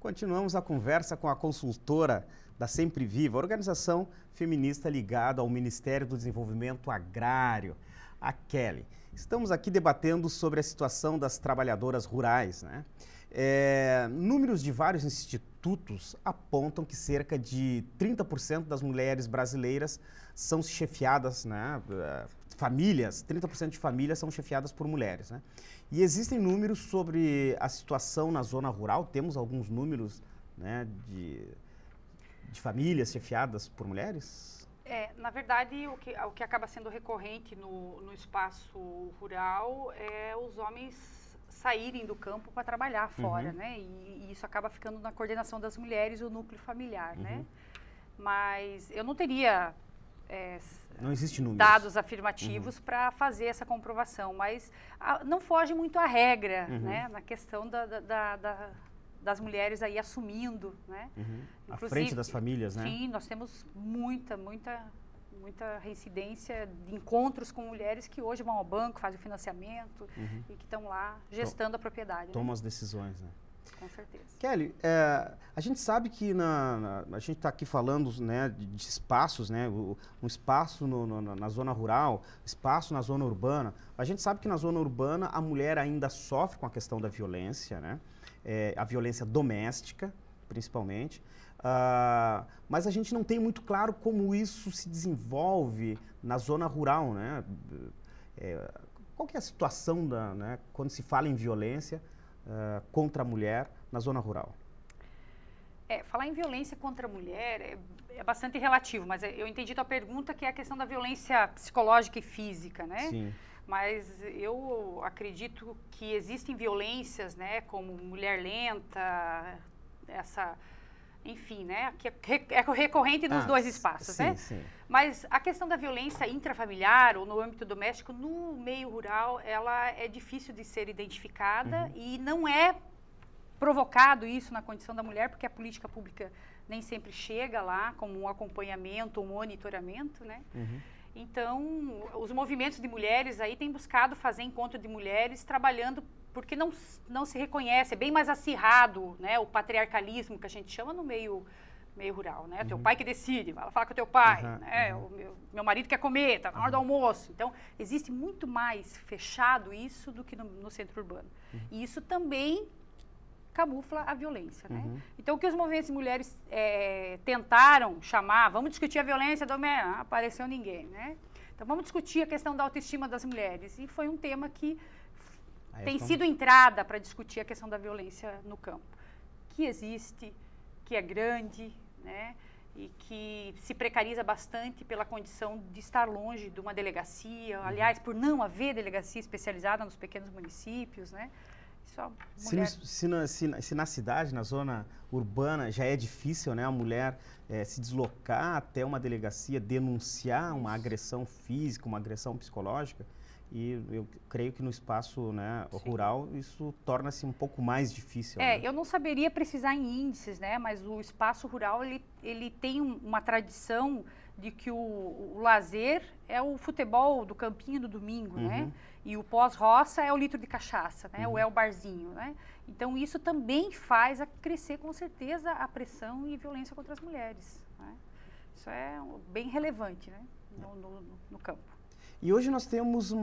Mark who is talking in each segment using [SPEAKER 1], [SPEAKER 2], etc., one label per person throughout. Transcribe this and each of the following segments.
[SPEAKER 1] Continuamos a conversa com a consultora da Sempre Viva, organização feminista ligada ao Ministério do Desenvolvimento Agrário, a Kelly. Estamos aqui debatendo sobre a situação das trabalhadoras rurais, né? Números de vários institutos apontam que cerca de 30% das mulheres brasileiras são chefiadas, né? Famílias, 30% de famílias são chefiadas por mulheres, né? E existem números sobre a situação na zona rural, temos alguns números, né, de famílias chefiadas por mulheres?
[SPEAKER 2] Na verdade, o que acaba sendo recorrente no espaço rural é os homens saírem do campo para trabalhar fora, né? E isso acaba ficando na coordenação das mulheres, o núcleo familiar, né? Mas eu não teria
[SPEAKER 1] não existe números,
[SPEAKER 2] dados afirmativos para fazer essa comprovação, mas não foge muito à regra, né? Na questão das mulheres aí assumindo, né?
[SPEAKER 1] À frente das famílias, né?
[SPEAKER 2] Sim, nós temos muita reincidência de encontros com mulheres que hoje vão ao banco, fazem o financiamento e que estão lá gestando a propriedade.
[SPEAKER 1] Tomam as decisões, né?
[SPEAKER 2] Com certeza.
[SPEAKER 1] Kelly, a gente sabe que a gente está aqui falando, né, de espaços, né, um espaço na zona rural, espaço na zona urbana. A gente sabe que na zona urbana a mulher ainda sofre com a questão da violência, né, a violência doméstica, principalmente. Mas a gente não tem muito claro como isso se desenvolve na zona rural, né? Qual que é a situação né, quando se fala em violência contra a mulher na zona rural?
[SPEAKER 2] Falar em violência contra a mulher é bastante relativo, mas eu entendi tua pergunta, que é a questão da violência psicológica e física, né?
[SPEAKER 1] Sim.
[SPEAKER 2] Mas eu acredito que existem violências, né, como mulher lenta, enfim, né, que é recorrente nos dois espaços,
[SPEAKER 1] sim,
[SPEAKER 2] né?
[SPEAKER 1] Sim.
[SPEAKER 2] Mas a questão da violência intrafamiliar ou no âmbito doméstico, no meio rural, ela é difícil de ser identificada e não é provocado isso na condição da mulher, porque a política pública nem sempre chega lá como um acompanhamento, um monitoramento, né? Então, os movimentos de mulheres aí têm buscado fazer encontro de mulheres trabalhando, porque não se reconhece, é bem mais acirrado, né, o patriarcalismo que a gente chama no meio rural, né? Teu pai que decide, vai falar com o teu pai, né? O meu marido quer comer, tá na hora do almoço. Então, existe muito mais fechado isso do que no centro urbano. E isso também camufla a violência, né? Então, o que os movimentos de mulheres tentaram chamar, vamos discutir a violência doméstica, não apareceu ninguém, né? Então, vamos discutir a questão da autoestima das mulheres. E foi um tema que tem sido entrada para discutir a questão da violência no campo, que existe, que é grande, né? E que se precariza bastante pela condição de estar longe de uma delegacia, aliás, por não haver delegacia especializada nos pequenos municípios, né?
[SPEAKER 1] Se na cidade, na zona urbana, já é difícil, né, a mulher se deslocar até uma delegacia, denunciar uma agressão física, uma agressão psicológica, e eu creio que no espaço, né, rural isso torna-se um pouco mais difícil. Né?
[SPEAKER 2] Eu não saberia precisar em índices, né, mas o espaço rural ele tem uma tradição de que o lazer é o futebol do campinho do domingo, né? E o pós-roça é o litro de cachaça, né? Ou é o barzinho, né? Então, isso também faz crescer, com certeza, a pressão e violência contra as mulheres, né? Isso é bem relevante, né? No campo.
[SPEAKER 1] E hoje nós temos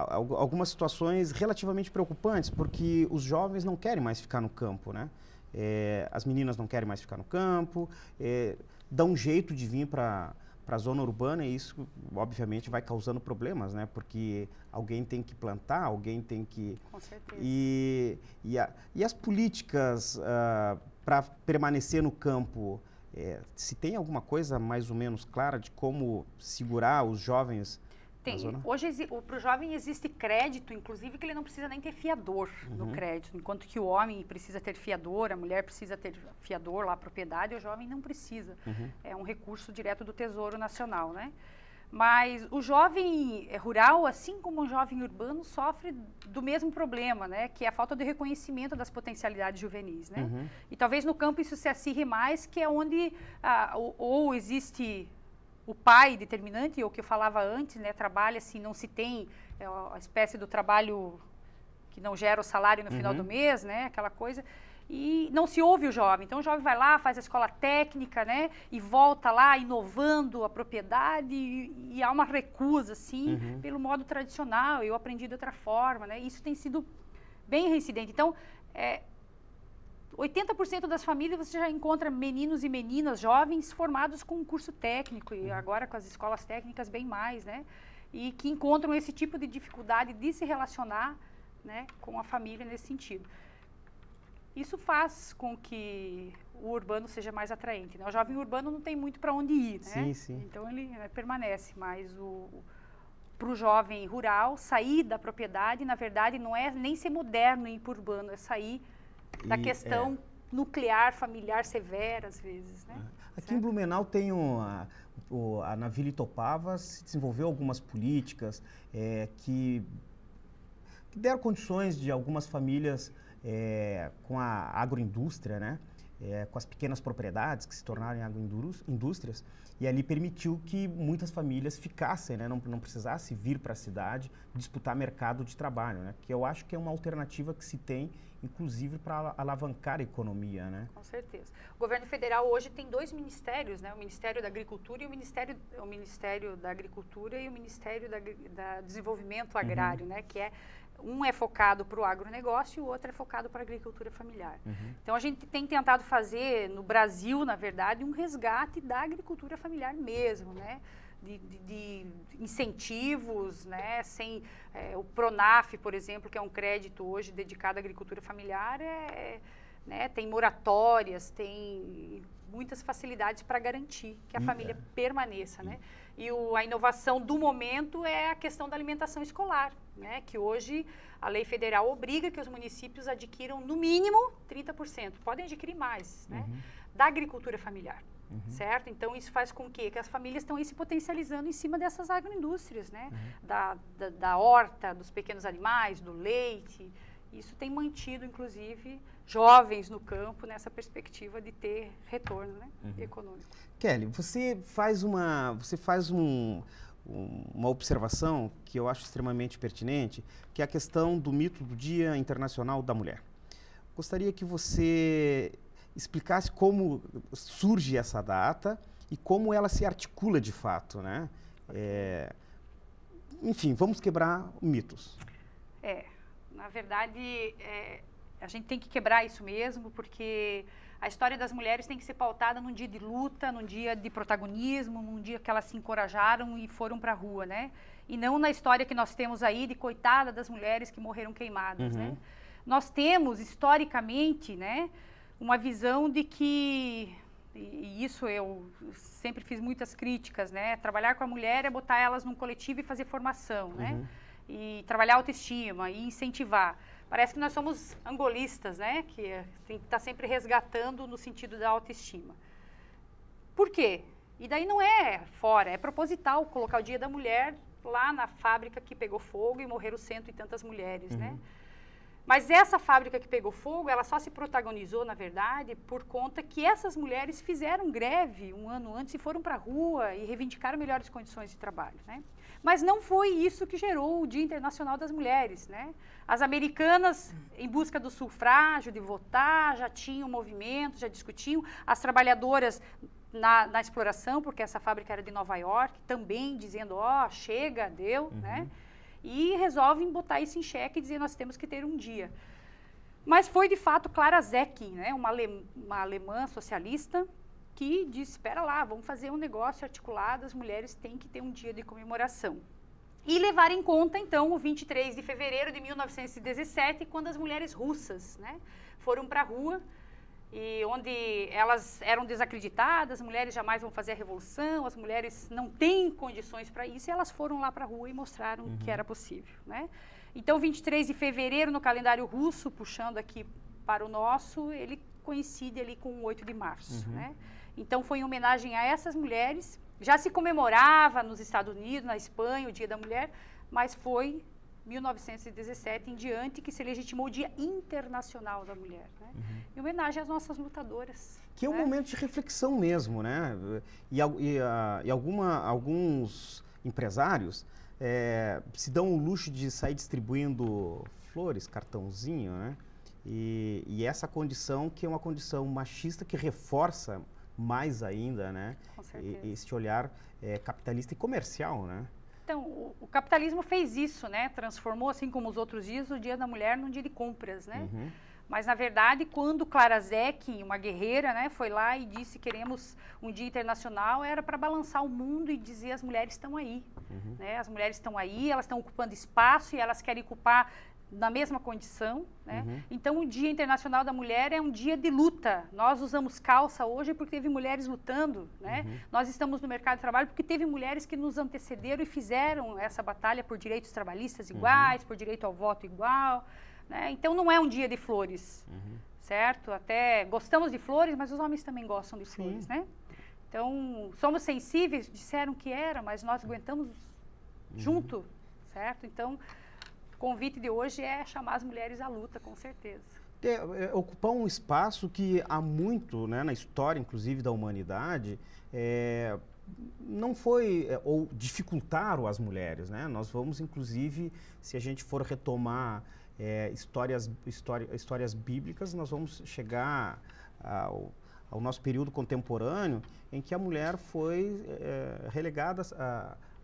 [SPEAKER 1] algumas situações relativamente preocupantes, porque os jovens não querem mais ficar no campo, né? As meninas não querem mais ficar no campo, dá um jeito de vir para a zona urbana, e isso obviamente vai causando problemas, né? Porque alguém tem que plantar, alguém tem que...
[SPEAKER 2] Com certeza.
[SPEAKER 1] E as políticas para permanecer no campo, se tem alguma coisa mais ou menos clara de como segurar os jovens?
[SPEAKER 2] Tem. Hoje, para o jovem existe crédito, inclusive, que ele não precisa nem ter fiador no crédito. Enquanto que o homem precisa ter fiador, a mulher precisa ter fiador lá, propriedade, o jovem não precisa. É um recurso direto do Tesouro Nacional, né? Mas o jovem rural, assim como o jovem urbano, sofre do mesmo problema, né? Que é a falta de reconhecimento das potencialidades juvenis, né? E talvez no campo isso se acirre mais, que é onde ou existe o pai determinante, ou que eu falava antes, né, trabalha assim, não se tem a espécie do trabalho que não gera o salário no final do mês, né? Aquela coisa. E não se ouve o jovem. Então, o jovem vai lá, faz a escola técnica, né? E volta lá inovando a propriedade e há uma recusa, assim, pelo modo tradicional. Eu aprendi de outra forma, né? Isso tem sido bem reincidente. Então, 80% das famílias você já encontra meninos e meninas jovens formados com um curso técnico e agora com as escolas técnicas bem mais, né? E que encontram esse tipo de dificuldade de se relacionar, né, com a família nesse sentido. Isso faz com que o urbano seja mais atraente, né? O jovem urbano não tem muito para onde ir, né?
[SPEAKER 1] Sim, sim.
[SPEAKER 2] Então ele permanece, mas para o jovem rural, sair da propriedade, na verdade, não é nem ser moderno e ir para o urbano, é sair da questão nuclear, familiar severa, às vezes, né?
[SPEAKER 1] Aqui em Blumenau tem na Vila Itopava se desenvolveu algumas políticas que deram condições de algumas famílias com a agroindústria, né? Com as pequenas propriedades que se tornaram agroindústrias, e ali permitiu que muitas famílias ficassem, né? Não precisasse vir para a cidade disputar mercado de trabalho, né? Que eu acho que é uma alternativa que se tem, inclusive, para alavancar a economia, né?
[SPEAKER 2] Com certeza. O governo federal hoje tem 2 ministérios, né? O Ministério da Agricultura e o Ministério da Agricultura e o Ministério da Desenvolvimento Agrário, né? Que um é focado para o agronegócio e o outro é focado para a agricultura familiar. Então, a gente tem tentado fazer, no Brasil, na verdade, um resgate da agricultura familiar mesmo, né? De incentivos, né? O Pronaf, por exemplo, que é um crédito hoje dedicado à agricultura familiar, né? Tem moratórias, tem muitas facilidades para garantir que a família permaneça, né? E a inovação do momento é a questão da alimentação escolar, né? Que hoje a lei federal obriga que os municípios adquiram no mínimo 30%, podem adquirir mais, né? Da agricultura familiar, certo? Então isso faz com que as famílias estão aí se potencializando em cima dessas agroindústrias, né? Da horta, dos pequenos animais, do leite. Isso tem mantido, inclusive, jovens no campo nessa perspectiva de ter retorno, né, econômico.
[SPEAKER 1] Kelly, você faz uma observação que eu acho extremamente pertinente, que é a questão do mito do Dia Internacional da Mulher. Gostaria que você explicasse como surge essa data e como ela se articula de fato, né? Enfim, vamos quebrar mitos.
[SPEAKER 2] Na verdade, a gente tem que quebrar isso mesmo, porque a história das mulheres tem que ser pautada num dia de luta, num dia de protagonismo, num dia que elas se encorajaram e foram para a rua, né? E não na história que nós temos aí de coitada das mulheres que morreram queimadas, né? Nós temos, historicamente, né, uma visão de que, e isso eu sempre fiz muitas críticas, né? Trabalhar com a mulher é botar elas num coletivo e fazer formação, né? E trabalhar a autoestima e incentivar. Parece que nós somos angolistas, né? Que tem que estar sempre resgatando no sentido da autoestima. Por quê? E daí não é fora, é proposital colocar o Dia da Mulher lá na fábrica que pegou fogo e morreram 100 e tantas mulheres, né? Mas essa fábrica que pegou fogo, ela só se protagonizou, na verdade, por conta que essas mulheres fizeram greve um ano antes e foram para a rua e reivindicaram melhores condições de trabalho, né? Mas não foi isso que gerou o Dia Internacional das Mulheres, né? As americanas, em busca do sufrágio, de votar, já tinham movimento, já discutiam. As trabalhadoras na exploração, porque essa fábrica era de Nova York, também dizendo, chega, deu, né? E resolvem botar isso em xeque e dizer, nós temos que ter um dia. Mas foi, de fato, Clara Zetkin, né? Uma alemã socialista, que disse, espera lá, vamos fazer um negócio articulado, as mulheres têm que ter um dia de comemoração. E levar em conta, então, o 23 de fevereiro de 1917, quando as mulheres russas, né, foram para a rua, e onde elas eram desacreditadas, as mulheres jamais vão fazer a revolução, as mulheres não têm condições para isso, e elas foram lá para a rua e mostraram que era possível, né? Então, 23 de fevereiro, no calendário russo, puxando aqui para o nosso, ele coincide ali com o 8 de março, né? Então, foi em homenagem a essas mulheres. Já se comemorava nos Estados Unidos, na Espanha, o Dia da Mulher, mas foi 1917 em diante que se legitimou o Dia Internacional da Mulher, né? Em homenagem às nossas lutadoras.
[SPEAKER 1] Que é um momento de reflexão mesmo, né? E alguns empresários se dão o luxo de sair distribuindo flores, cartãozinho, né? E essa condição que é uma condição machista que reforça mais ainda, né?
[SPEAKER 2] Com certeza.
[SPEAKER 1] Este olhar capitalista e comercial, né?
[SPEAKER 2] Então, o capitalismo fez isso, né? Transformou, assim como os outros dias, o Dia da Mulher num dia de compras, né?
[SPEAKER 1] Uhum.
[SPEAKER 2] Mas, na verdade, quando Clara Zetkin, uma guerreira, né, foi lá e disse queremos um dia internacional, era para balançar o mundo e dizer as mulheres estão aí.
[SPEAKER 1] Uhum.
[SPEAKER 2] Né? As mulheres estão aí, elas estão ocupando espaço e elas querem ocupar na mesma condição. Né?
[SPEAKER 1] Uhum.
[SPEAKER 2] Então, o Dia Internacional da Mulher é um dia de luta. Nós usamos calça hoje porque teve mulheres lutando. Né?
[SPEAKER 1] Uhum.
[SPEAKER 2] Nós estamos no mercado de trabalho porque teve mulheres que nos antecederam e fizeram essa batalha por direitos trabalhistas iguais, por direito ao voto igual. Né? Então, não é um dia de flores, certo? Até gostamos de flores, mas os homens também gostam de flores, né? Então, somos sensíveis, disseram que era, mas nós aguentamos junto, certo? Então, o convite de hoje é chamar as mulheres à luta, com certeza.
[SPEAKER 1] Ocupar um espaço que há muito, né, na história, inclusive, da humanidade, não foi, ou dificultaram as mulheres, né? Nós vamos, inclusive, se a gente for retomar histórias bíblicas, nós vamos chegar ao nosso período contemporâneo em que a mulher foi relegada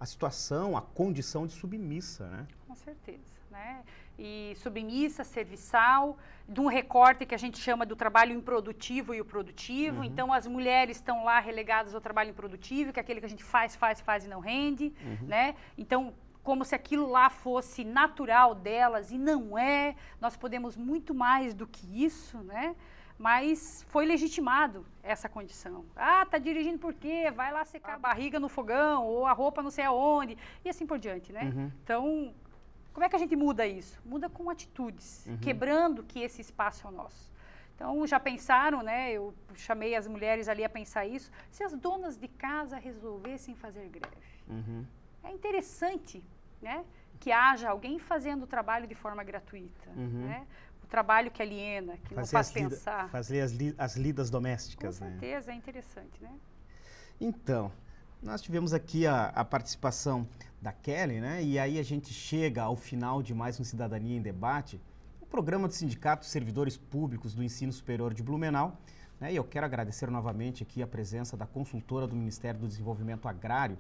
[SPEAKER 1] à situação, à condição de submissa, né?
[SPEAKER 2] Com certeza, né? E submissa, serviçal, de um recorte que a gente chama do trabalho improdutivo e o produtivo. Então, as mulheres estão lá relegadas ao trabalho improdutivo, que é aquele que a gente faz e não rende, né? Então, como se aquilo lá fosse natural delas, e não é. Nós podemos muito mais do que isso, né? Mas foi legitimado essa condição. Ah, tá dirigindo por quê? Vai lá secar a barriga no fogão, ou a roupa não sei aonde, e assim por diante, né? Então, como é que a gente muda isso? Muda com atitudes, quebrando que esse espaço é nosso. Então, já pensaram, né? Eu chamei as mulheres ali a pensar isso. Se as donas de casa resolvessem fazer greve. É interessante, né, que haja alguém fazendo o trabalho de forma gratuita, né? O trabalho que aliena, que não faz pensar.
[SPEAKER 1] Fazer as lidas domésticas,
[SPEAKER 2] né? Com certeza, é interessante, né?
[SPEAKER 1] Então, nós tivemos aqui a participação da Kelly, né? E aí a gente chega ao final de mais um Cidadania em Debate, o programa do Sindicato dos Servidores Públicos do Ensino Superior de Blumenau, né? E eu quero agradecer novamente aqui a presença da consultora do Ministério do Desenvolvimento Agrário,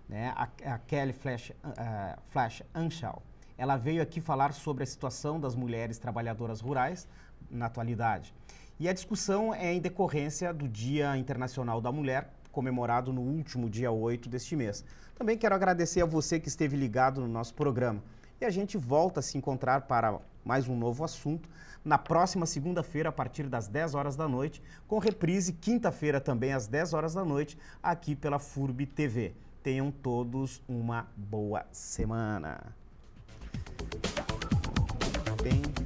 [SPEAKER 1] né, a Kelly Flash Anschau. Ela veio aqui falar sobre a situação das mulheres trabalhadoras rurais na atualidade. E a discussão é em decorrência do Dia Internacional da Mulher, comemorado no último dia 8 deste mês. Também quero agradecer a você que esteve ligado no nosso programa. E a gente volta a se encontrar para mais um novo assunto na próxima segunda-feira, a partir das 10 horas da noite, com reprise quinta-feira também às 10 horas da noite, aqui pela FURB TV. Tenham todos uma boa semana. Bem...